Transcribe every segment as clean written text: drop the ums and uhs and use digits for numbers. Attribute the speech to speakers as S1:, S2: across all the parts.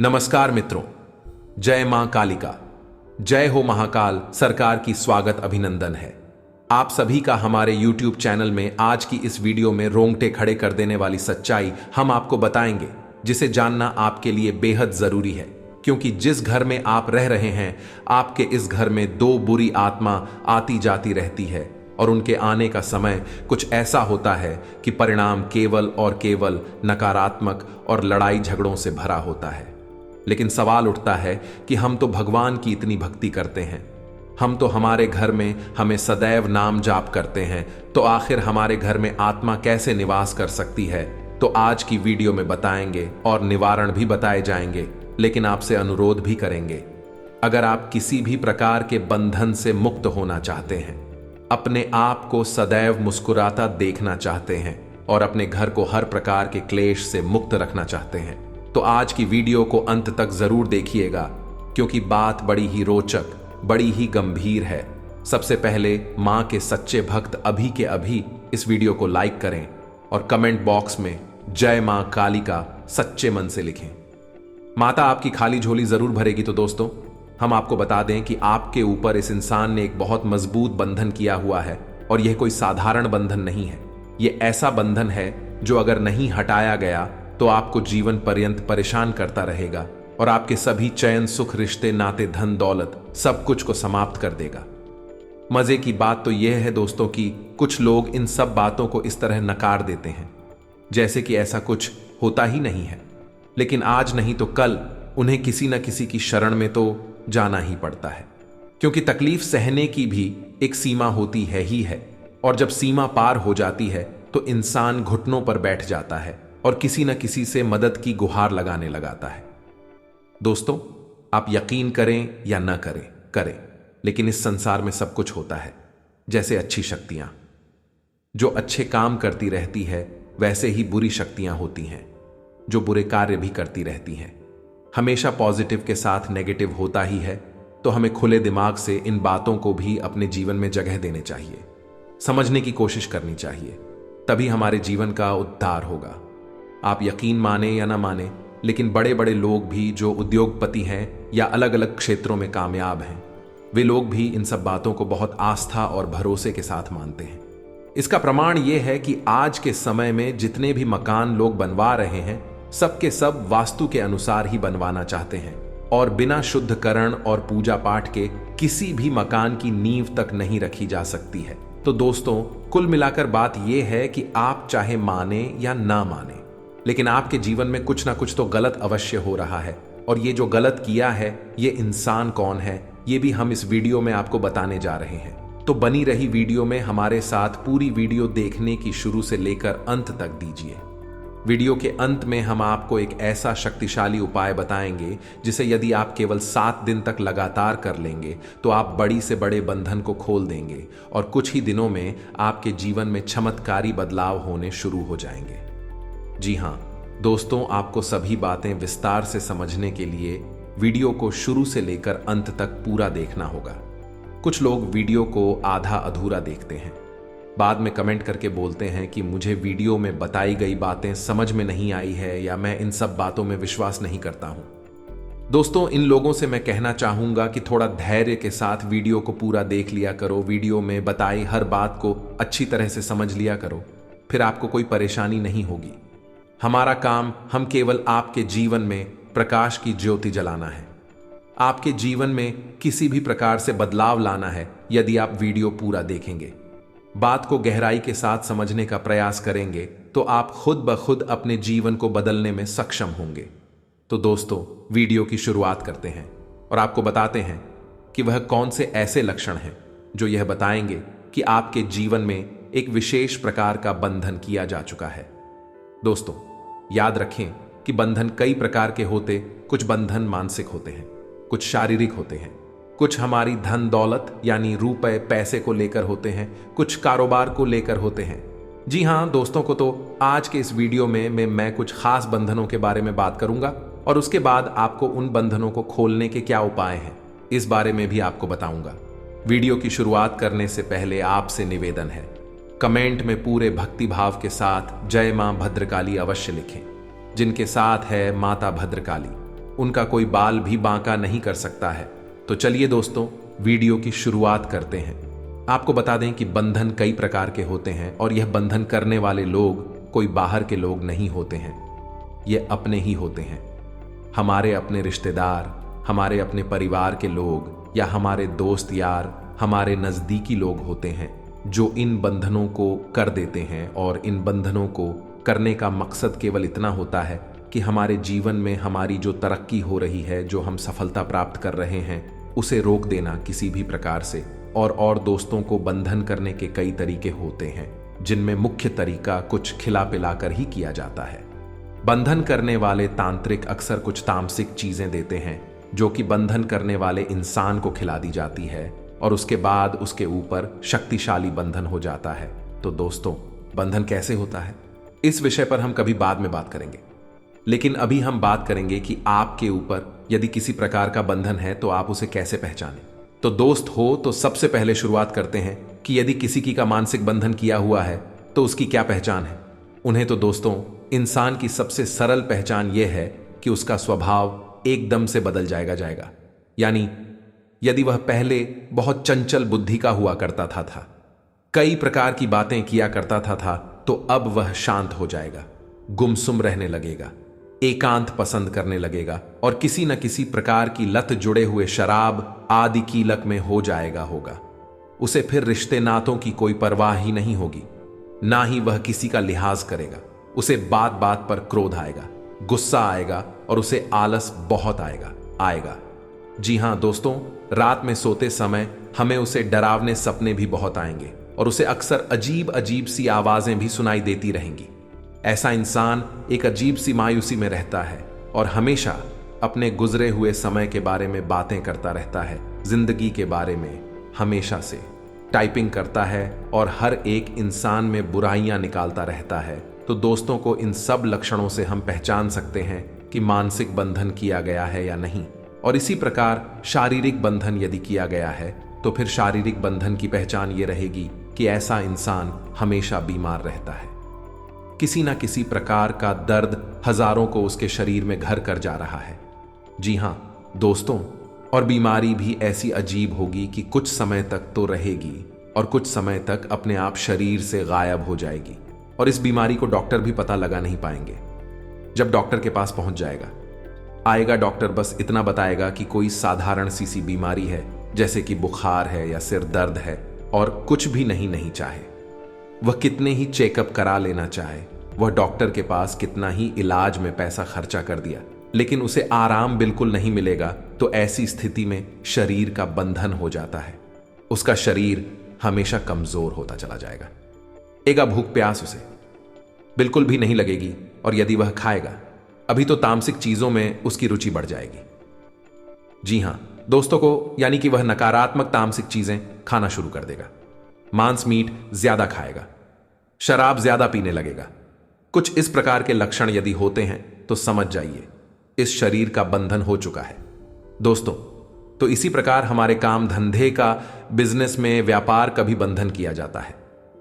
S1: नमस्कार मित्रों, जय मां कालिका, जय हो महाकाल सरकार की स्वागत अभिनंदन है। आप सभी का हमारे YouTube चैनल में आज की इस वीडियो में रोंगटे खड़े कर देने वाली सच्चाई हम आपको बताएंगे, जिसे जानना आपके लिए बेहद जरूरी है। क्योंकि जिस घर में आप रह रहे हैं, आपके इस घर में दो बुरी आत्मा आती जाती रहती है और उनके आने का समय कुछ ऐसा होता है कि परिणाम केवल और केवल नकारात्मक और लड़ाई झगड़ों से भरा होता है। लेकिन सवाल उठता है कि हम तो भगवान की इतनी भक्ति करते हैं, हम तो हमारे घर में हमें सदैव नाम जाप करते हैं, तो आखिर हमारे घर में आत्मा कैसे निवास कर सकती है? तो आज की वीडियो में बताएंगे और निवारण भी बताए जाएंगे। लेकिन आपसे अनुरोध भी करेंगे, अगर आप किसी भी प्रकार के बंधन से मुक्त होना चाहते हैं, अपने आप को सदैव मुस्कुराता देखना चाहते हैं और अपने घर को हर प्रकार के क्लेश से मुक्त रखना चाहते हैं, तो आज की वीडियो को अंत तक जरूर देखिएगा, क्योंकि बात बड़ी ही रोचक, बड़ी ही गंभीर है। सबसे पहले मां के सच्चे भक्त अभी के अभी इस वीडियो को लाइक करें और कमेंट बॉक्स में जय मां कालिका सच्चे मन से लिखें। माता आपकी खाली झोली जरूर भरेगी। तो दोस्तों, हम आपको बता दें कि आपके ऊपर इस इंसान ने एक बहुत मजबूत बंधन किया हुआ है और यह कोई साधारण बंधन नहीं है। यह ऐसा बंधन है जो अगर नहीं हटाया गया तो आपको जीवन पर्यंत परेशान करता रहेगा और आपके सभी चयन, सुख, रिश्ते, नाते, धन, दौलत सब कुछ को समाप्त कर देगा। मजे की बात तो यह है दोस्तों कि कुछ लोग इन सब बातों को इस तरह नकार देते हैं जैसे कि ऐसा कुछ होता ही नहीं है। लेकिन आज नहीं तो कल उन्हें किसी न किसी की शरण में तो जाना ही पड़ता है, क्योंकि तकलीफ सहने की भी एक सीमा होती है ही है। और जब सीमा पार हो जाती है तो इंसान घुटनों पर बैठ जाता है और किसी न किसी से मदद की गुहार लगाने लगाता है। दोस्तों, आप यकीन करें या न करें, लेकिन इस संसार में सब कुछ होता है। जैसे अच्छी शक्तियां जो अच्छे काम करती रहती है, वैसे ही बुरी शक्तियां होती हैं जो बुरे कार्य भी करती रहती हैं। हमेशा पॉजिटिव के साथ नेगेटिव होता ही है, तो हमें खुले दिमाग से इन बातों को भी अपने जीवन में जगह देने चाहिए, समझने की कोशिश करनी चाहिए, तभी हमारे जीवन का उद्धार होगा। आप यकीन माने या ना माने, लेकिन बड़े बड़े लोग भी जो उद्योगपति हैं या अलग अलग क्षेत्रों में कामयाब हैं, वे लोग भी इन सब बातों को बहुत आस्था और भरोसे के साथ मानते हैं। इसका प्रमाण यह है कि आज के समय में जितने भी मकान लोग बनवा रहे हैं, सबके सब वास्तु के अनुसार ही बनवाना चाहते हैं और बिना शुद्धकरण और पूजा पाठ के किसी भी मकान की नींव तक नहीं रखी जा सकती है। तो दोस्तों, कुल मिलाकर बात यह है कि आप चाहे माने या ना माने, लेकिन आपके जीवन में कुछ ना कुछ तो गलत अवश्य हो रहा है। और ये जो गलत किया है, ये इंसान कौन है, ये भी हम इस वीडियो में आपको बताने जा रहे हैं। तो बनी रही वीडियो में हमारे साथ पूरी वीडियो देखने की शुरू से लेकर अंत तक दीजिए। वीडियो के अंत में हम आपको एक ऐसा शक्तिशाली उपाय बताएंगे जिसे यदि आप केवल 7 दिन तक लगातार कर लेंगे तो आप बड़ी से बड़े बंधन को खोल देंगे और कुछ ही दिनों में आपके जीवन में चमत्कारी बदलाव होने शुरू हो जाएंगे। जी हाँ दोस्तों, आपको सभी बातें विस्तार से समझने के लिए वीडियो को शुरू से लेकर अंत तक पूरा देखना होगा। कुछ लोग वीडियो को आधा अधूरा देखते हैं, बाद में कमेंट करके बोलते हैं कि मुझे वीडियो में बताई गई बातें समझ में नहीं आई है या मैं इन सब बातों में विश्वास नहीं करता हूं। दोस्तों, इन लोगों से मैं कहना चाहूंगा कि थोड़ा धैर्य के साथ वीडियो को पूरा देख लिया करो। वीडियो में बताई हर बात को अच्छी तरह से समझ लिया करो, फिर आपको कोई परेशानी नहीं होगी। हमारा काम हम केवल आपके जीवन में प्रकाश की ज्योति जलाना है, आपके जीवन में किसी भी प्रकार से बदलाव लाना है। यदि आप वीडियो पूरा देखेंगे, बात को गहराई के साथ समझने का प्रयास करेंगे, तो आप खुद ब खुद अपने जीवन को बदलने में सक्षम होंगे। तो दोस्तों, वीडियो की शुरुआत करते हैं और आपको बताते हैं कि वह कौन से ऐसे लक्षण हैं जो यह बताएंगे कि आपके जीवन में एक विशेष प्रकार का बंधन किया जा चुका है। दोस्तों, याद रखें कि बंधन कई प्रकार के होते। कुछ बंधन मानसिक होते हैं, कुछ शारीरिक होते हैं, कुछ हमारी धन दौलत यानी रुपए पैसे को लेकर होते हैं, कुछ कारोबार को लेकर होते हैं। जी हाँ दोस्तों, को तो आज के इस वीडियो में मैं कुछ खास बंधनों के बारे में बात करूंगा और उसके बाद आपको उन बंधनों को खोलने के क्या उपाय हैं, इस बारे में भी आपको बताऊंगा। वीडियो की शुरुआत करने से पहले आपसे निवेदन है, कमेंट में पूरे भक्ति भाव के साथ जय मां भद्रकाली अवश्य लिखें। जिनके साथ है माता भद्रकाली, उनका कोई बाल भी बांका नहीं कर सकता है। तो चलिए दोस्तों, वीडियो की शुरुआत करते हैं। आपको बता दें कि बंधन कई प्रकार के होते हैं और यह बंधन करने वाले लोग कोई बाहर के लोग नहीं होते हैं, ये अपने ही होते हैं। हमारे अपने रिश्तेदार, हमारे अपने परिवार के लोग या हमारे दोस्त यार, हमारे नजदीकी लोग होते हैं जो इन बंधनों को कर देते हैं। और इन बंधनों को करने का मकसद केवल इतना होता है कि हमारे जीवन में हमारी जो तरक्की हो रही है, जो हम सफलता प्राप्त कर रहे हैं, उसे रोक देना किसी भी प्रकार से। और दोस्तों को बंधन करने के कई तरीके होते हैं, जिनमें मुख्य तरीका कुछ खिला पिला कर ही किया जाता है। बंधन करने वाले तांत्रिक अक्सर कुछ तामसिक चीजें देते हैं जो कि बंधन करने वाले इंसान को खिला दी जाती है और उसके बाद उसके ऊपर शक्तिशाली बंधन हो जाता है। तो दोस्तों, बंधन कैसे होता है, इस विषय पर हम कभी बाद में बात करेंगे। लेकिन अभी हम बात करेंगे कि आपके ऊपर यदि किसी प्रकार का बंधन है तो आप उसे कैसे पहचानें। तो दोस्त हो तो सबसे पहले शुरुआत करते हैं कि यदि किसी की का मानसिक बंधन किया हुआ है तो उसकी क्या पहचान है। उन्हें तो दोस्तों, इंसान की सबसे सरल पहचान यह है कि उसका स्वभाव एकदम से बदल जाएगा। यानी यदि वह पहले बहुत चंचल बुद्धि का हुआ करता था, कई प्रकार की बातें किया करता था, तो अब वह शांत हो जाएगा, गुमसुम रहने लगेगा, एकांत पसंद करने लगेगा और किसी न किसी प्रकार की लत जुड़े हुए शराब आदि की लत में हो जाएगा होगा। उसे फिर रिश्ते नातों की कोई परवाह ही नहीं होगी, ना ही वह किसी का लिहाज करेगा। उसे बात बात पर क्रोध आएगा, गुस्सा आएगा और उसे आलस बहुत आएगा। जी हां दोस्तों, रात में सोते समय हमें उसे डरावने सपने भी बहुत आएंगे और उसे अक्सर अजीब अजीब सी आवाजें भी सुनाई देती रहेंगी। ऐसा इंसान एक अजीब सी मायूसी में रहता है और हमेशा अपने गुजरे हुए समय के बारे में बातें करता रहता है, जिंदगी के बारे में हमेशा से टाइपिंग करता है और हर एक इंसान में बुराइयां निकालता रहता है। तो दोस्तों को इन सब लक्षणों से हम पहचान सकते हैं कि मानसिक बंधन किया गया है या नहीं। और इसी प्रकार शारीरिक बंधन यदि किया गया है तो फिर शारीरिक बंधन की पहचान ये रहेगी कि ऐसा इंसान हमेशा बीमार रहता है। किसी ना किसी प्रकार का दर्द हजारों को उसके शरीर में घर कर जा रहा है। जी हां दोस्तों, और बीमारी भी ऐसी अजीब होगी कि कुछ समय तक तो रहेगी और कुछ समय तक अपने आप शरीर से गायब हो जाएगी। और इस बीमारी को डॉक्टर भी पता लगा नहीं पाएंगे। जब डॉक्टर के पास पहुंच आएगा डॉक्टर बस इतना बताएगा कि कोई साधारण सी बीमारी है, जैसे कि बुखार है या सिर दर्द है, और कुछ भी नहीं चाहे। वह कितने ही चेकअप करा लेना चाहे, वह डॉक्टर के पास कितना ही इलाज में पैसा खर्चा कर दिया, लेकिन उसे आराम बिल्कुल नहीं मिलेगा। तो ऐसी स्थिति में शरीर का बंधन हो जाता है, उसका शरीर हमेशा कमजोर होता चला जाएगा। एगा भूख प्यास उसे बिल्कुल भी नहीं लगेगी और यदि वह खाएगा अभी तो तामसिक चीजों में उसकी रुचि बढ़ जाएगी। जी हां दोस्तों को, यानी कि वह नकारात्मक तामसिक चीजें खाना शुरू कर देगा। मांस मीट ज्यादा खाएगा, शराब ज्यादा पीने लगेगा। कुछ इस प्रकार के लक्षण यदि होते हैं तो समझ जाइए इस शरीर का बंधन हो चुका है। दोस्तों, तो इसी प्रकार हमारे काम धंधे का, बिजनेस में, व्यापार का भी बंधन किया जाता है।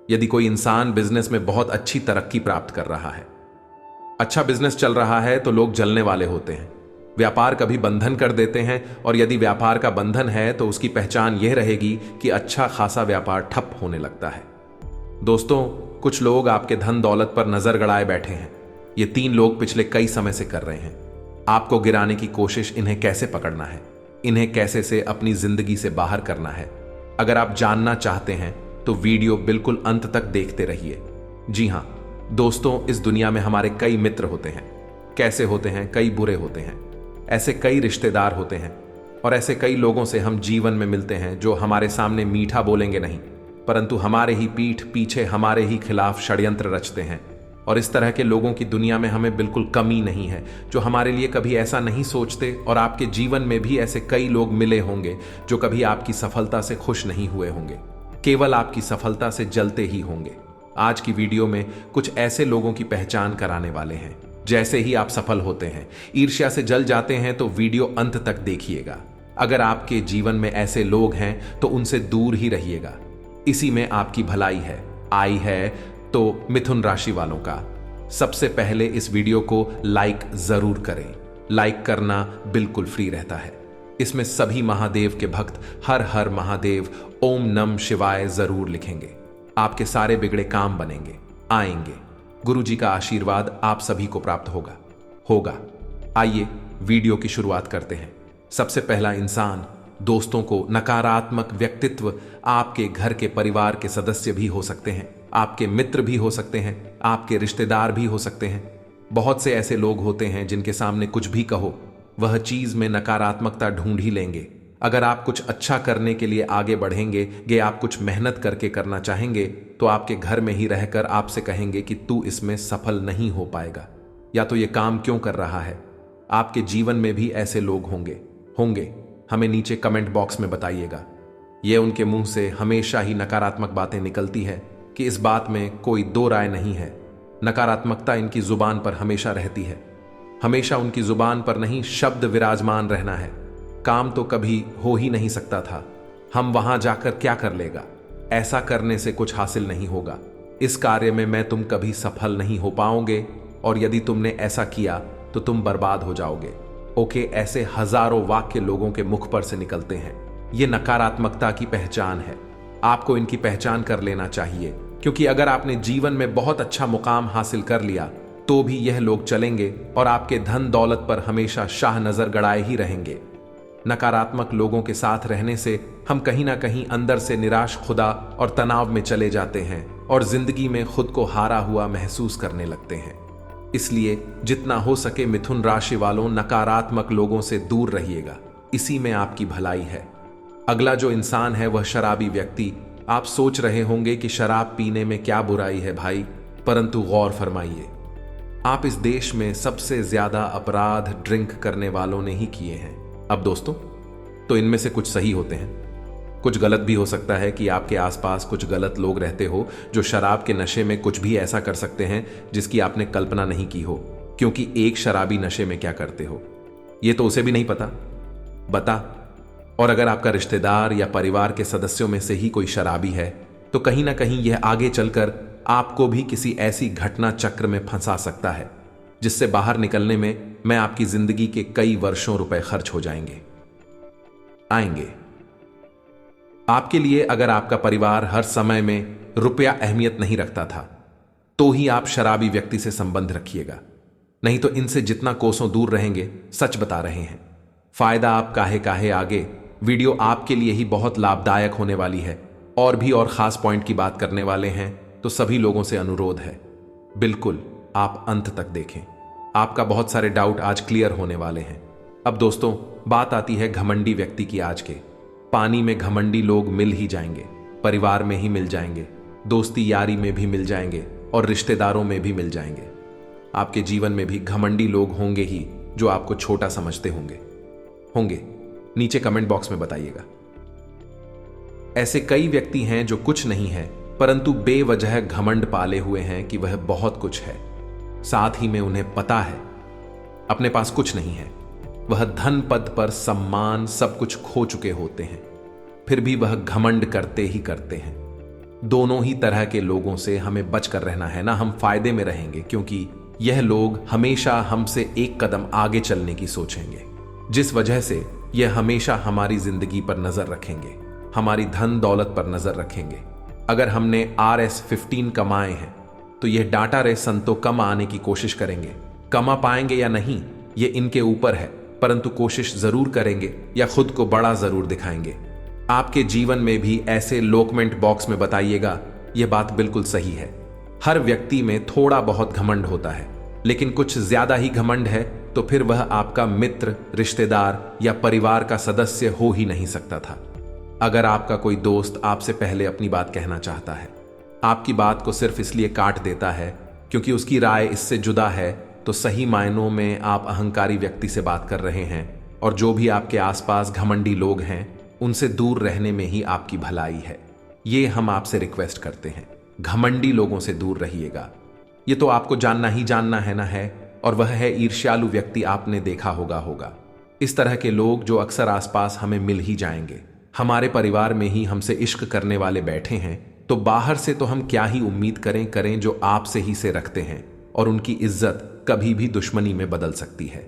S1: यदि कोई इंसान बिजनेस में बहुत अच्छी तरक्की प्राप्त कर रहा है, अच्छा बिजनेस चल रहा है, तो लोग जलने वाले होते हैं, व्यापार का भी बंधन कर देते हैं। और यदि व्यापार का बंधन है तो उसकी पहचान यह रहेगी कि अच्छा खासा व्यापार ठप होने लगता है। दोस्तों, कुछ लोग आपके धन दौलत पर नजर गड़ाए बैठे हैं। ये 3 लोग पिछले कई समय से कर रहे हैं। आपको गिराने की कोशिश, इन्हें कैसे पकड़ना है, इन्हें कैसे से अपनी जिंदगी से बाहर करना है। अगर आप जानना चाहते हैं तो वीडियो बिल्कुल अंत तक देखते रहिए। जी हां दोस्तों, इस दुनिया में हमारे कई मित्र होते हैं। कैसे होते हैं? कई बुरे होते हैं। ऐसे कई रिश्तेदार होते हैं और ऐसे कई लोगों से हम जीवन में मिलते हैं जो हमारे सामने मीठा बोलेंगे नहीं, परंतु हमारे ही पीठ पीछे हमारे ही खिलाफ षड्यंत्र रचते हैं। और इस तरह के लोगों की दुनिया में हमें बिल्कुल कमी नहीं है, जो हमारे लिए कभी ऐसा नहीं सोचते। और आपके जीवन में भी ऐसे कई लोग मिले होंगे जो कभी आपकी सफलता से खुश नहीं हुए होंगे, केवल आपकी सफलता से जलते ही होंगे। आज की वीडियो में कुछ ऐसे लोगों की पहचान कराने वाले हैं। जैसे ही आप सफल होते हैं, ईर्ष्या से जल जाते हैं, तो वीडियो अंत तक देखिएगा। अगर आपके जीवन में ऐसे लोग हैं तो उनसे दूर ही रहिएगा। इसी में आपकी भलाई आई है तो मिथुन राशि वालों का सबसे पहले इस वीडियो को लाइक जरूर करें लाइक करना बिल्कुल फ्री रहता है। इसमें सभी महादेव के भक्त हर हर महादेव ओम नम शिवाय जरूर लिखेंगे। आपके सारे बिगड़े काम बनेंगे, आएंगे। गुरु जी का आशीर्वाद आप सभी को प्राप्त होगा। आइए वीडियो की शुरुआत करते हैं। सबसे पहला इंसान, दोस्तों को नकारात्मक व्यक्तित्व आपके घर के परिवार के सदस्य भी हो सकते हैं, आपके मित्र भी हो सकते हैं, आपके रिश्तेदार भी हो सकते हैं। बहुत से ऐसे लोग होते हैं जिनके सामने कुछ भी कहो वह चीज में नकारात्मकता ढूंढ ही लेंगे। अगर आप कुछ अच्छा करने के लिए आगे बढ़ेंगे, आप कुछ मेहनत करके करना चाहेंगे, तो आपके घर में ही रहकर आपसे कहेंगे कि तू इसमें सफल नहीं हो पाएगा, या तो ये काम क्यों कर रहा है। आपके जीवन में भी ऐसे लोग होंगे। हमें नीचे कमेंट बॉक्स में बताइएगा। ये उनके मुंह से हमेशा ही नकारात्मक बातें निकलती है कि इस बात में कोई दो राय नहीं है। नकारात्मकता इनकी जुबान पर हमेशा रहती है। हमेशा उनकी जुबान पर नहीं शब्द विराजमान रहना है। काम तो कभी हो ही नहीं सकता था, हम वहां जाकर क्या कर लेगा, ऐसा करने से कुछ हासिल नहीं होगा, इस कार्य में मैं तुम कभी सफल नहीं हो पाओगे, और यदि तुमने ऐसा किया तो तुम बर्बाद हो जाओगे। ओके, ऐसे हजारों वाक्य लोगों के मुख पर से निकलते हैं। ये नकारात्मकता की पहचान है। आपको इनकी पहचान कर लेना चाहिए, क्योंकि अगर आपने जीवन में बहुत अच्छा मुकाम हासिल कर लिया तो भी यह लोग चलेंगे और आपके धन दौलत पर हमेशा शाह नजर गड़ाए ही रहेंगे। नकारात्मक लोगों के साथ रहने से हम कहीं ना कहीं अंदर से निराश खुदा और तनाव में चले जाते हैं और जिंदगी में खुद को हारा हुआ महसूस करने लगते हैं। इसलिए जितना हो सके मिथुन राशि वालों, नकारात्मक लोगों से दूर रहिएगा, इसी में आपकी भलाई है। अगला जो इंसान है वह शराबी व्यक्ति। आप सोच रहे होंगे कि शराब पीने में क्या बुराई है भाई, परंतु गौर फरमाइए, आप इस देश में सबसे ज्यादा अपराध ड्रिंक करने वालों ने ही किए हैं। अब दोस्तों, तो इनमें से कुछ सही होते हैं, कुछ गलत भी हो सकता है कि आपके आसपास कुछ गलत लोग रहते हो जो शराब के नशे में कुछ भी ऐसा कर सकते हैं जिसकी आपने कल्पना नहीं की हो। क्योंकि एक शराबी नशे में क्या करते हो ये तो उसे भी नहीं बता। और अगर आपका रिश्तेदार या परिवार के सदस्यों में से ही कोई शराबी है तो कहीं ना कहीं यह आगे चलकर आपको भी किसी ऐसी घटना चक्र में फंसा सकता है जिससे बाहर निकलने में आपकी जिंदगी के कई वर्षों रुपए खर्च हो आएंगे। आपके लिए अगर आपका परिवार हर समय में रुपया अहमियत नहीं रखता था तो ही आप शराबी व्यक्ति से संबंध रखिएगा, नहीं तो इनसे जितना कोसों दूर रहेंगे, सच बता रहे हैं। फायदा आप काहे आगे। वीडियो आपके लिए ही बहुत लाभदायक होने वाली है, और भी और खास पॉइंट की बात करने वाले हैं, तो सभी लोगों से अनुरोध है बिल्कुल आप अंत तक देखें। आपका बहुत सारे डाउट आज क्लियर होने वाले हैं। अब दोस्तों, बात आती है घमंडी व्यक्ति की। आज के पानी में घमंडी लोग मिल ही जाएंगे, परिवार में ही मिल जाएंगे, दोस्ती यारी में भी मिल जाएंगे और रिश्तेदारों में भी मिल जाएंगे। आपके जीवन में भी घमंडी लोग होंगे ही जो आपको छोटा समझते होंगे। नीचे कमेंट बॉक्स में बताइएगा। ऐसे कई व्यक्ति हैं जो कुछ नहीं है परंतु बेवजह घमंड पाले हुए हैं कि वह बहुत कुछ है। साथ ही में उन्हें पता है अपने पास कुछ नहीं है, वह धन पद पर सम्मान सब कुछ खो चुके होते हैं, फिर भी वह घमंड करते हैं। दोनों ही तरह के लोगों से हमें बचकर रहना है ना, हम फायदे में रहेंगे, क्योंकि यह लोग हमेशा हमसे एक कदम आगे चलने की सोचेंगे, जिस वजह से यह हमेशा हमारी जिंदगी पर नजर रखेंगे, हमारी धन दौलत पर नजर रखेंगे। अगर हमने RS15 कमाए हैं तो यह डाटा रे संतो कम आने की कोशिश करेंगे। कमा पाएंगे या नहीं ये इनके ऊपर है, परंतु कोशिश जरूर करेंगे या खुद को बड़ा जरूर दिखाएंगे। आपके जीवन में भी ऐसे लोग कमेंट बॉक्स में बताइएगा। यह बात बिल्कुल सही है, हर व्यक्ति में थोड़ा बहुत घमंड होता है, लेकिन कुछ ज्यादा ही घमंड है तो फिर वह आपका मित्र, रिश्तेदार या परिवार का सदस्य हो ही नहीं सकता था। अगर आपका कोई दोस्त आपसे पहले अपनी बात कहना चाहता है, आपकी बात को सिर्फ इसलिए काट देता है क्योंकि उसकी राय इससे जुदा है, तो सही मायनों में आप अहंकारी व्यक्ति से बात कर रहे हैं। और जो भी आपके आसपास घमंडी लोग हैं उनसे दूर रहने में ही आपकी भलाई है। ये हम आपसे रिक्वेस्ट करते हैं, घमंडी लोगों से दूर रहिएगा। ये तो आपको जानना ही जानना है ना है, और वह है ईर्ष्यालु व्यक्ति। आपने देखा होगा इस तरह के लोग जो अक्सर आसपास हमें मिल ही जाएंगे। हमारे परिवार में ही हमसे इश्क करने वाले बैठे हैं, तो बाहर से तो हम क्या ही उम्मीद करें जो आपसे ही से रखते हैं, और उनकी इज्जत कभी भी दुश्मनी में बदल सकती है।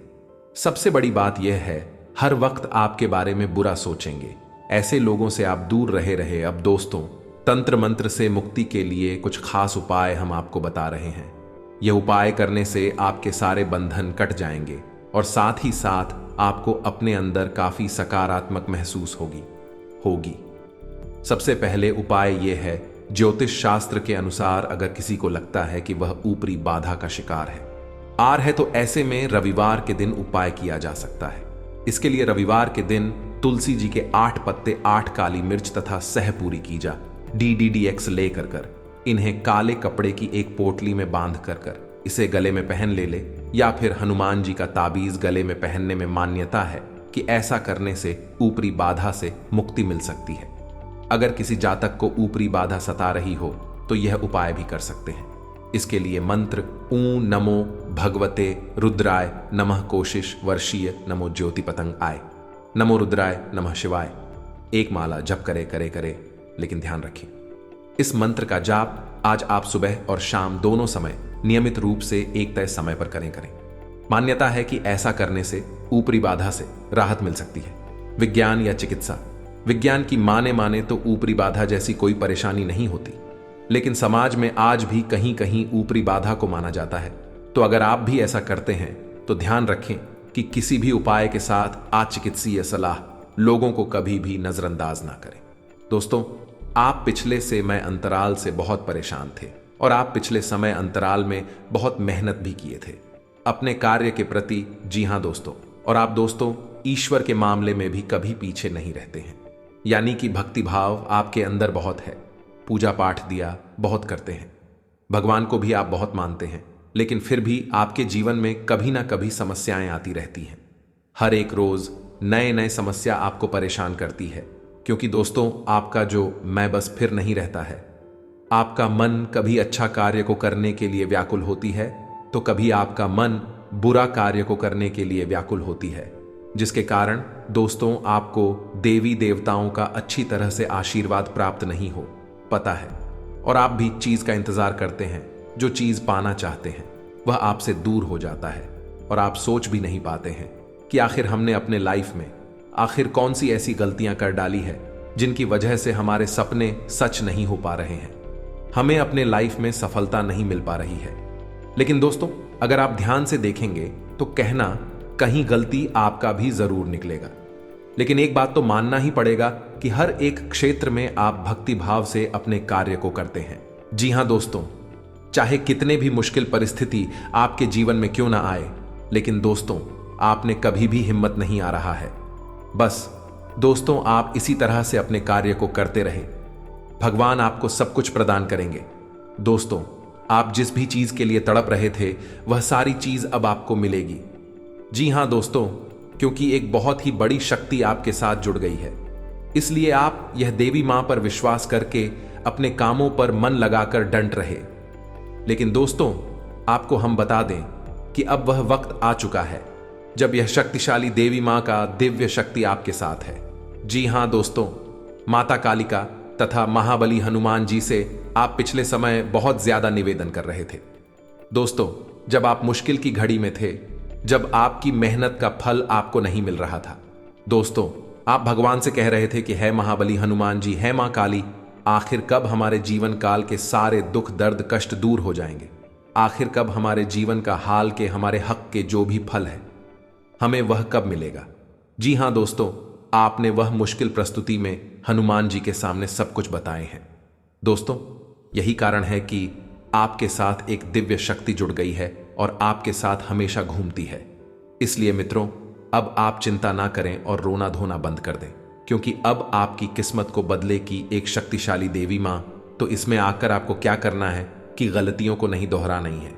S1: सबसे बड़ी बात यह है, हर वक्त आपके बारे में बुरा सोचेंगे। ऐसे लोगों से आप दूर रहे। अब दोस्तों, तंत्र मंत्र से मुक्ति के लिए कुछ खास उपाय हम आपको बता रहे हैं। यह उपाय करने से आपके सारे बंधन कट जाएंगे और साथ ही साथ आपको अपने अंदर काफी सकारात्मक महसूस होगी। सबसे पहले उपाय यह है, ज्योतिष शास्त्र के अनुसार अगर किसी को लगता है कि वह ऊपरी बाधा का शिकार है तो ऐसे में रविवार के दिन उपाय किया जा सकता है। इसके लिए रविवार के दिन तुलसी जी के 8 पत्ते, 8 काली मिर्च तथा सहपूरी की जा DDDX लेकर इन्हें काले कपड़े की एक पोटली में बांध कर इसे गले में पहन ले या फिर हनुमान जी का ताबीज गले में पहनने में मान्यता है कि ऐसा करने से ऊपरी बाधा से मुक्ति मिल सकती है। अगर किसी जातक को ऊपरी बाधा सता रही हो तो यह उपाय भी कर सकते हैं। इसके लिए मंत्र ऊ नमो भगवते रुद्राय नमः कोशिश वर्षीय नमो ज्योति पतंग आय नमो रुद्राय नमः शिवाय एक माला जप करे। लेकिन ध्यान रखें, इस मंत्र का जाप आज आप सुबह और शाम दोनों समय नियमित रूप से एक तय समय पर करें। मान्यता है कि ऐसा करने से ऊपरी बाधा से राहत मिल सकती है। विज्ञान या चिकित्सा, विज्ञान की माने तो ऊपरी बाधा जैसी कोई परेशानी नहीं होती, लेकिन समाज में आज भी कहीं कहीं ऊपरी बाधा को माना जाता है। तो अगर आप भी ऐसा करते हैं तो ध्यान रखें कि किसी भी उपाय के साथ अचिकित्सीय सलाह लोगों को कभी भी नजरअंदाज ना करें। दोस्तों, आप पिछले समय अंतराल से बहुत परेशान थे और आप पिछले समय अंतराल में बहुत मेहनत भी किए थे अपने कार्य के प्रति। जी हां दोस्तों, और आप दोस्तों ईश्वर के मामले में भी कभी पीछे नहीं रहते हैं, यानी कि भक्ति भाव आपके अंदर बहुत है। पूजा पाठ दिया बहुत करते हैं, भगवान को भी आप बहुत मानते हैं, लेकिन फिर भी आपके जीवन में कभी ना कभी समस्याएं आती रहती हैं। हर एक रोज नए समस्या आपको परेशान करती है, क्योंकि दोस्तों आपका जो मैं बस फिर नहीं रहता है। आपका मन कभी अच्छा कार्य को करने के लिए व्याकुल होती है तो कभी आपका मन बुरा कार्य को करने के लिए व्याकुल होती है, जिसके कारण दोस्तों आपको देवी देवताओं का अच्छी तरह से आशीर्वाद प्राप्त नहीं हो पता है, और आप भी चीज का इंतजार करते हैं। जो चीज पाना चाहते हैं वह आपसे दूर हो जाता है और आप सोच भी नहीं पाते हैं कि आखिर हमने अपने लाइफ में आखिर कौन सी ऐसी गलतियां कर डाली है जिनकी वजह से हमारे सपने सच नहीं हो पा रहे हैं, हमें अपने लाइफ में सफलता नहीं मिल पा रही है। लेकिन दोस्तों, अगर आप ध्यान से देखेंगे तो कहना कहीं गलती आपका भी जरूर निकलेगा, लेकिन एक बात तो मानना ही पड़ेगा कि हर एक क्षेत्र में आप भक्ति भाव से अपने कार्य को करते हैं। जी हां दोस्तों, चाहे कितने भी मुश्किल परिस्थिति आपके जीवन में क्यों ना आए, लेकिन दोस्तों आपने कभी भी हिम्मत नहीं आ रहा है। बस दोस्तों आप इसी तरह से अपने कार्य को करते रहे, भगवान आपको सब कुछ प्रदान करेंगे। दोस्तों, आप जिस भी चीज के लिए तड़प रहे थे वह सारी चीज अब आपको मिलेगी। जी हां दोस्तों, क्योंकि एक बहुत ही बड़ी शक्ति आपके साथ जुड़ गई है, इसलिए आप यह देवी मां पर विश्वास करके अपने कामों पर मन लगाकर डंट रहे। लेकिन दोस्तों आपको हम बता दें कि अब वह वक्त आ चुका है जब यह शक्तिशाली देवी मां का दिव्य शक्ति आपके साथ है। जी हां दोस्तों, माता कालिका तथा महाबली हनुमान जी से आप पिछले समय बहुत ज्यादा निवेदन कर रहे थे। दोस्तों, जब आप मुश्किल की घड़ी में थे, जब आपकी मेहनत का फल आपको नहीं मिल रहा था, दोस्तों आप भगवान से कह रहे थे कि है महाबली हनुमान जी, है मां काली, आखिर कब हमारे जीवन काल के सारे दुख दर्द कष्ट दूर हो जाएंगे? आखिर कब हमारे जीवन का हाल के हमारे हक के जो भी फल है हमें वह कब मिलेगा? जी हां दोस्तों, आपने वह मुश्किल प्रस्तुति में हनुमान जी के सामने सब कुछ बताए हैं। दोस्तों, यही कारण है कि आपके साथ एक दिव्य शक्ति जुड़ गई है और आपके साथ हमेशा घूमती है। इसलिए मित्रों, अब आप चिंता ना करें और रोना धोना बंद कर दें, क्योंकि अब आपकी किस्मत को बदलेगी एक शक्तिशाली देवी मां। तो इसमें आकर आपको क्या करना है कि गलतियों को नहीं दोहराना ही है।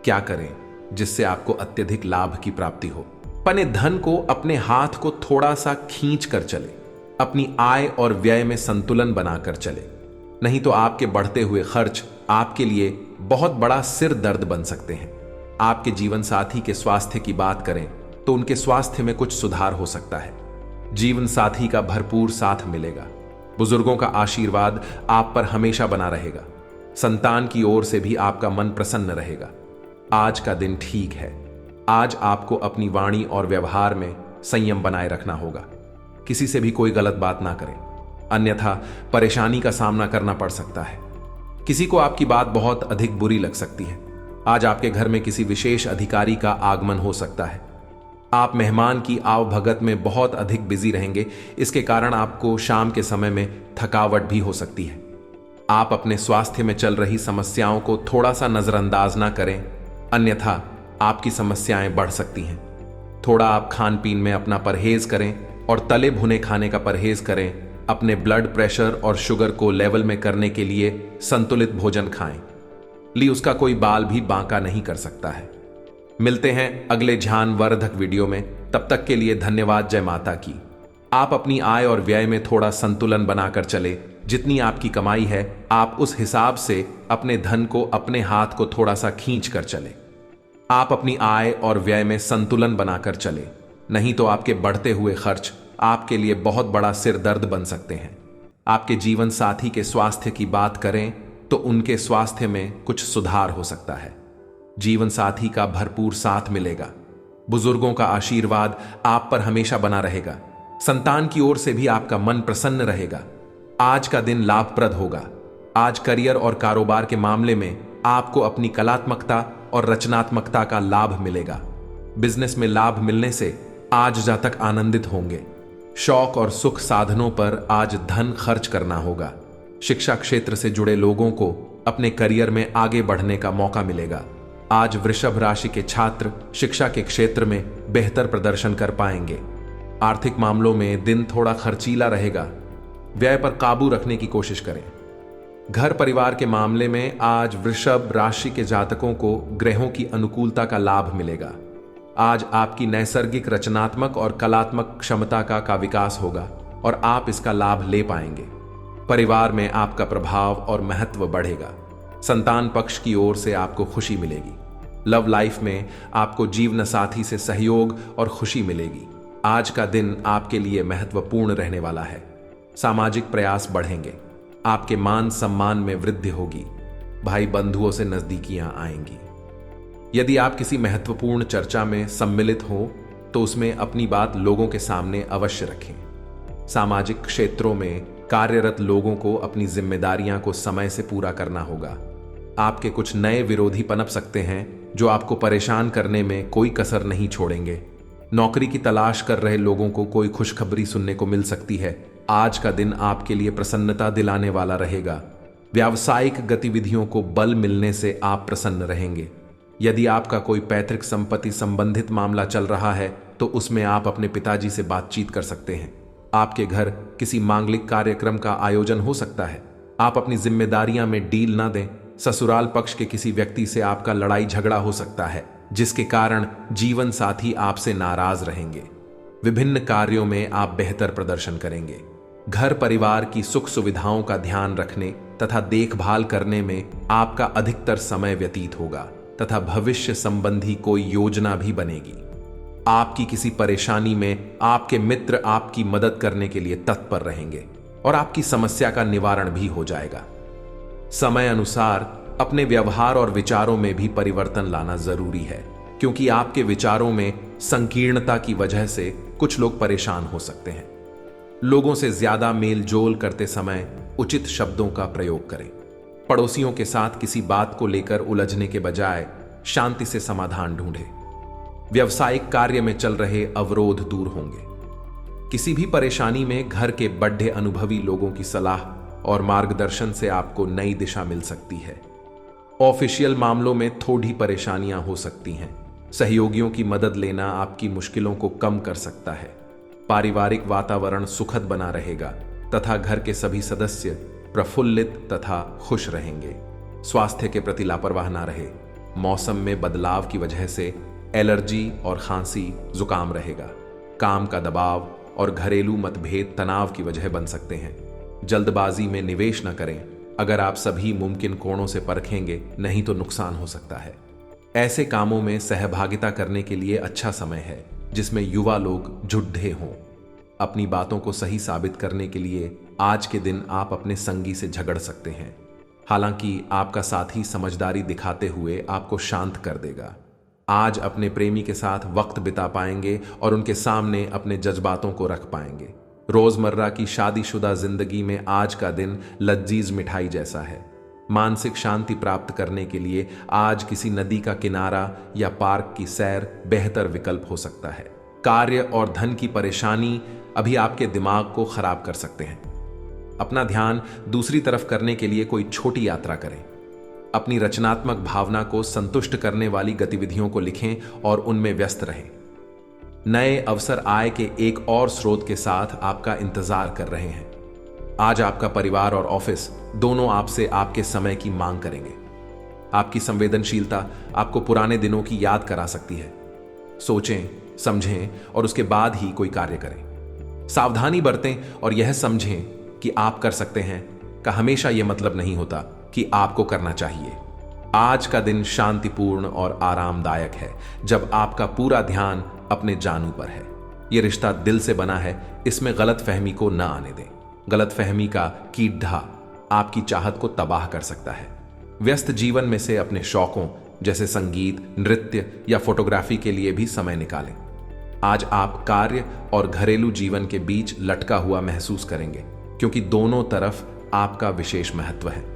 S1: क्या करें जिससे आपको अत्यधिक लाभ की प्राप्ति हो? अपने धन को अपने हाथ को थोड़ा सा खींच कर चले, अपनी आय और व्यय में संतुलन बनाकर चले, नहीं तो आपके बढ़ते हुए खर्च आपके लिए बहुत बड़ा सिर दर्द बन सकते हैं। आपके जीवन साथी के स्वास्थ्य की बात करें तो उनके स्वास्थ्य में कुछ सुधार हो सकता है। जीवन साथी का भरपूर साथ मिलेगा। बुजुर्गों का आशीर्वाद आप पर हमेशा बना रहेगा। संतान की ओर से भी आपका मन प्रसन्न रहेगा। आज का दिन ठीक है। आज आपको अपनी वाणी और व्यवहार में संयम बनाए रखना होगा। किसी से भी कोई गलत बात ना करें, अन्यथा परेशानी का सामना करना पड़ सकता है। किसी को आपकी बात बहुत अधिक बुरी लग सकती है। आज आपके घर में किसी विशेष अधिकारी का आगमन हो सकता है। आप मेहमान की आवभगत में बहुत अधिक बिजी रहेंगे। इसके कारण आपको शाम के समय में थकावट भी हो सकती है। आप अपने स्वास्थ्य में चल रही समस्याओं को थोड़ा सा नजरअंदाज ना करें, अन्यथा आपकी समस्याएं बढ़ सकती हैं। थोड़ा आप खान पीन में अपना परहेज करें और तले भुने खाने का परहेज करें। अपने ब्लड प्रेशर और शुगर को लेवल में करने के लिए संतुलित भोजन खाएं। उसका कोई बाल भी बांका नहीं कर सकता है। मिलते हैं अगले ध्यानवर्धक वीडियो में। तब तक के लिए धन्यवाद। जय माता की। आप अपनी आय और व्यय में थोड़ा संतुलन बनाकर चले। जितनी आपकी कमाई है, आप उस हिसाब से अपने धन को अपने हाथ को थोड़ा सा खींच कर चले। आप अपनी आय और व्यय में संतुलन बनाकर चले, नहीं तो आपके बढ़ते हुए खर्च आपके लिए बहुत बड़ा सिर दर्द बन सकते हैं। आपके जीवन साथी के स्वास्थ्य की बात करें तो उनके स्वास्थ्य में कुछ सुधार हो सकता है। जीवन साथी का भरपूर साथ मिलेगा। बुजुर्गों का आशीर्वाद आप पर हमेशा बना रहेगा। संतान की ओर से भी आपका मन प्रसन्न रहेगा। आज का दिन लाभप्रद होगा। आज करियर और कारोबार के मामले में आपको अपनी कलात्मकता और रचनात्मकता का लाभ मिलेगा। बिजनेस में लाभ मिलने से आज जातक आनंदित होंगे। शौक और सुख साधनों पर आज धन खर्च करना होगा। शिक्षा क्षेत्र से जुड़े लोगों को अपने करियर में आगे बढ़ने का मौका मिलेगा। आज वृषभ राशि के छात्र शिक्षा के क्षेत्र में बेहतर प्रदर्शन कर पाएंगे। आर्थिक मामलों में दिन थोड़ा खर्चीला रहेगा। व्यय पर काबू रखने की कोशिश करें। घर परिवार के मामले में आज वृषभ राशि के जातकों को ग्रहों की अनुकूलता का लाभ मिलेगा। आज आपकी नैसर्गिक रचनात्मक और कलात्मक क्षमता का विकास होगा और आप इसका लाभ ले पाएंगे। परिवार में आपका प्रभाव और महत्व बढ़ेगा। संतान पक्ष की ओर से आपको खुशी मिलेगी। लव लाइफ में आपको जीवन साथी से सहयोग और खुशी मिलेगी। आज का दिन आपके लिए महत्वपूर्ण रहने वाला है। सामाजिक प्रयास बढ़ेंगे। आपके मान सम्मान में वृद्धि होगी। भाई बंधुओं से नजदीकियां आएंगी। यदि आप किसी महत्वपूर्ण चर्चा में सम्मिलित हो तो उसमें अपनी बात लोगों के सामने अवश्य रखें। सामाजिक क्षेत्रों में कार्यरत लोगों को अपनी जिम्मेदारियां को समय से पूरा करना होगा। आपके कुछ नए विरोधी पनप सकते हैं जो आपको परेशान करने में कोई कसर नहीं छोड़ेंगे। नौकरी की तलाश कर रहे लोगों को कोई खुशखबरी सुनने को मिल सकती है। आज का दिन आपके लिए प्रसन्नता दिलाने वाला रहेगा। व्यावसायिक गतिविधियों को बल मिलने से आप प्रसन्न रहेंगे। यदि आपका कोई पैतृक संपत्ति संबंधित मामला चल रहा है तो उसमें आप अपने पिताजी से बातचीत कर सकते हैं। आपके घर किसी मांगलिक कार्यक्रम का आयोजन हो सकता है। आप अपनी जिम्मेदारियां में डील ना दें। ससुराल पक्ष के किसी व्यक्ति से आपका लड़ाई झगड़ा हो सकता है, जिसके कारण जीवन साथी आपसे नाराज रहेंगे। विभिन्न कार्यों में आप बेहतर प्रदर्शन करेंगे। घर परिवार की सुख सुविधाओं का ध्यान रखने तथा देखभाल करने में आपका अधिकतर समय व्यतीत होगा तथा भविष्य संबंधी कोई योजना भी बनेगी। आपकी किसी परेशानी में आपके मित्र आपकी मदद करने के लिए तत्पर रहेंगे और आपकी समस्या का निवारण भी हो जाएगा। समय अनुसार अपने व्यवहार और विचारों में भी परिवर्तन लाना जरूरी है, क्योंकि आपके विचारों में संकीर्णता की वजह से कुछ लोग परेशान हो सकते हैं। लोगों से ज्यादा मेल जोल करते समय उचित शब्दों का प्रयोग करें। पड़ोसियों के साथ किसी बात को लेकर उलझने के बजाय शांति से समाधान ढूंढें। व्यवसायिक कार्य में चल रहे अवरोध दूर होंगे। किसी भी परेशानी में घर के बड़े अनुभवी लोगों की सलाह और मार्गदर्शन से आपको नई दिशा मिल सकती है। ऑफिशियल मामलों में थोड़ी परेशानियां हो सकती हैं। सहयोगियों की मदद लेना आपकी मुश्किलों को कम कर सकता है। पारिवारिक वातावरण सुखद बना रहेगा तथा घर के सभी सदस्य प्रफुल्लित तथा खुश रहेंगे। स्वास्थ्य के प्रति लापरवाह ना रहे। मौसम में बदलाव की वजह से एलर्जी और खांसी जुकाम रहेगा। काम का दबाव और घरेलू मतभेद तनाव की वजह बन सकते हैं। जल्दबाजी में निवेश न करें। अगर आप सभी मुमकिन कोणों से परखेंगे, नहीं तो नुकसान हो सकता है। ऐसे कामों में सहभागिता करने के लिए अच्छा समय है जिसमें युवा लोग जुड्ढे हों। अपनी बातों को सही साबित करने के लिए आज के दिन आप अपने संगी से झगड़ सकते हैं। हालांकि आपका साथी समझदारी दिखाते हुए आपको शांत कर देगा। आज अपने प्रेमी के साथ वक्त बिता पाएंगे और उनके सामने अपने जज्बातों को रख पाएंगे। रोजमर्रा की शादीशुदा जिंदगी में आज का दिन लजीज मिठाई जैसा है। मानसिक शांति प्राप्त करने के लिए आज किसी नदी का किनारा या पार्क की सैर बेहतर विकल्प हो सकता है। कार्य और धन की परेशानी अभी आपके दिमाग को खराब कर सकते हैं। अपना ध्यान दूसरी तरफ करने के लिए कोई छोटी यात्रा करें। अपनी रचनात्मक भावना को संतुष्ट करने वाली गतिविधियों को लिखें और उनमें व्यस्त रहें। नए अवसर आय के एक और स्रोत के साथ आपका इंतजार कर रहे हैं। आज आपका परिवार और ऑफिस दोनों आपसे आपके समय की मांग करेंगे। आपकी संवेदनशीलता आपको पुराने दिनों की याद करा सकती है। सोचें, समझें और उसके बाद ही कोई कार्य करें। सावधानी बरतें और यह समझें कि आप कर सकते हैं का हमेशा यह मतलब नहीं होता कि आपको करना चाहिए। आज का दिन शांतिपूर्ण और आरामदायक है जब आपका पूरा ध्यान अपने जानू पर है। यह रिश्ता दिल से बना है, इसमें गलतफहमी को न आने दें। गलतफहमी का कीड़ा आपकी चाहत को तबाह कर सकता है। व्यस्त जीवन में से अपने शौकों जैसे संगीत, नृत्य या फोटोग्राफी के लिए भी समय निकालें। आज आप कार्य और घरेलू जीवन के बीच लटका हुआ महसूस करेंगे क्योंकि दोनों तरफ आपका विशेष महत्व है।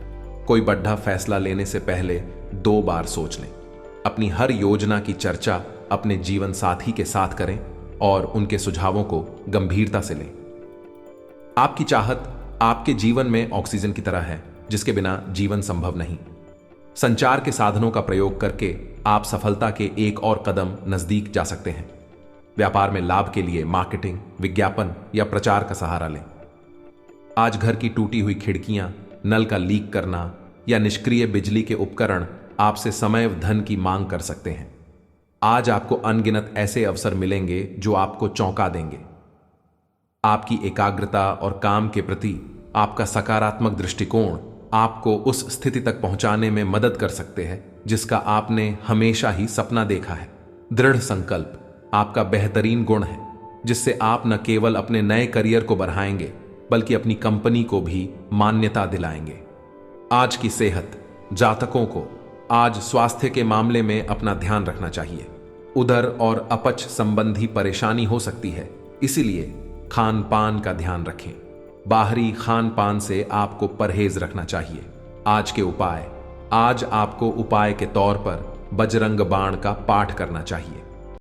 S1: कोई बड़ा फैसला लेने से पहले 2 बार सोच लें। अपनी हर योजना की चर्चा अपने जीवन साथी के साथ करें और उनके सुझावों को गंभीरता से लें। आपकी चाहत आपके जीवन में ऑक्सीजन की तरह है जिसके बिना जीवन संभव नहीं। संचार के साधनों का प्रयोग करके आप सफलता के एक और कदम नजदीक जा सकते हैं। व्यापार में लाभ के लिए मार्केटिंग, विज्ञापन या प्रचार का सहारा लें। आज घर की टूटी हुई खिड़कियां, नल का लीक करना या निष्क्रिय बिजली के उपकरण आपसे समय व धन की मांग कर सकते हैं। आज आपको अनगिनत ऐसे अवसर मिलेंगे जो आपको चौंका देंगे। आपकी एकाग्रता और काम के प्रति आपका सकारात्मक दृष्टिकोण आपको उस स्थिति तक पहुंचाने में मदद कर सकते हैं जिसका आपने हमेशा ही सपना देखा है। दृढ़ संकल्प आपका बेहतरीन गुण है जिससे आप न केवल अपने नए करियर को बढ़ाएंगे बल्कि अपनी कंपनी को भी मान्यता दिलाएंगे। आज की सेहत जातकों को आज स्वास्थ्य के मामले में अपना ध्यान रखना चाहिए। उदर और अपच संबंधी परेशानी हो सकती है, इसीलिए खान पान का ध्यान रखें। बाहरी खान पान से आपको परहेज रखना चाहिए। आज के उपाय, आज आपको उपाय के तौर पर बजरंग बाण का पाठ करना चाहिए।